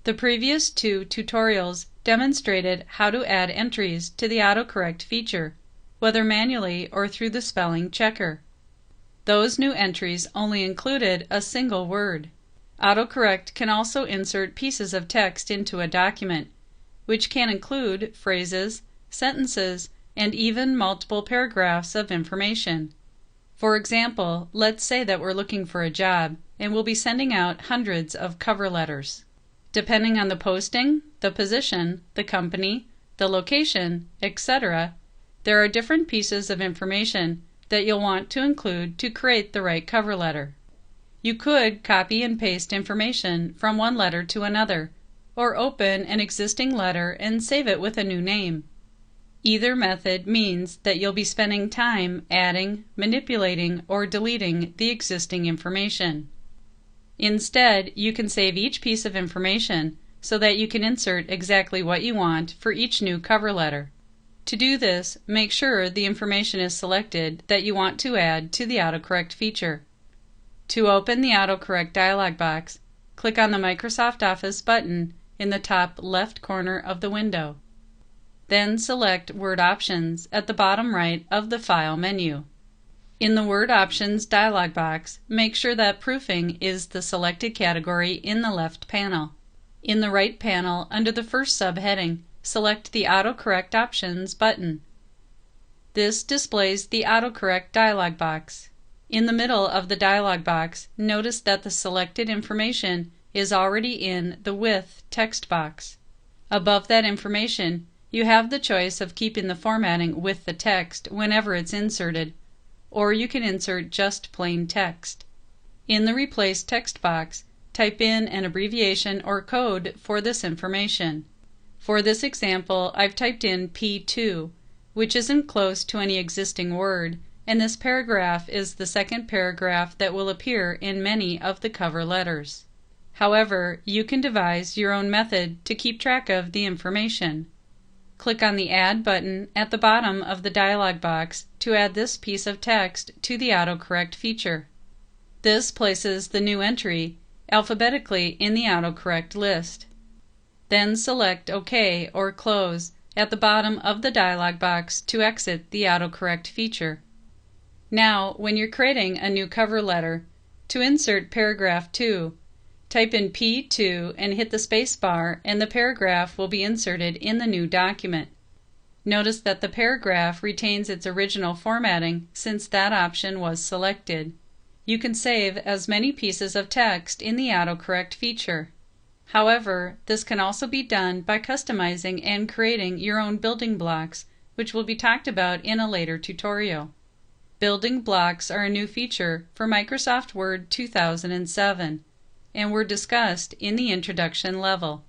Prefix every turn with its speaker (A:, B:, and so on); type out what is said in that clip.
A: The previous two tutorials demonstrated how to add entries to the autocorrect feature, whether manually or through the spelling checker. Those new entries only included a single word. Autocorrect can also insert pieces of text into a document, which can include phrases, sentences, and even multiple paragraphs of information. For example, let's say that we're looking for a job and we'll be sending out hundreds of cover letters. Depending on the posting, the position, the company, the location, etc., there are different pieces of information that you'll want to include to create the right cover letter. You could copy and paste information from one letter to another, or open an existing letter and save it with a new name. Either method means that you'll be spending time adding, manipulating, or deleting the existing information. Instead, you can save each piece of information so that you can insert exactly what you want for each new cover letter. To do this, make sure the information is selected that you want to add to the autocorrect feature. To open the autocorrect dialog box, click on the Microsoft Office button in the top left corner of the window. Then select Word Options at the bottom right of the File menu. In the Word Options dialog box, make sure that Proofing is the selected category in the left panel. In the right panel, under the first subheading, select the Autocorrect Options button. This displays the Autocorrect dialog box. In the middle of the dialog box, notice that the selected information is already in the With text box. Above that information, you have the choice of keeping the formatting with the text whenever it's inserted, or you can insert just plain text. In the Replace text box, type in an abbreviation or code for this information. For this example, I've typed in P2, which isn't close to any existing word, and this paragraph is the second paragraph that will appear in many of the cover letters. However, you can devise your own method to keep track of the information. Click on the Add button at the bottom of the dialog box to add this piece of text to the autocorrect feature. This places the new entry alphabetically in the autocorrect list. Then select OK or Close at the bottom of the dialog box to exit the autocorrect feature. Now, when you're creating a new cover letter, to insert paragraph 2, type in P2 and hit the space bar, and the paragraph will be inserted in the new document. Notice that the paragraph retains its original formatting since that option was selected. You can save as many pieces of text in the autocorrect feature. However, this can also be done by customizing and creating your own building blocks, which will be talked about in a later tutorial. Building blocks are a new feature for Microsoft Word 2007. And were discussed in the introduction level.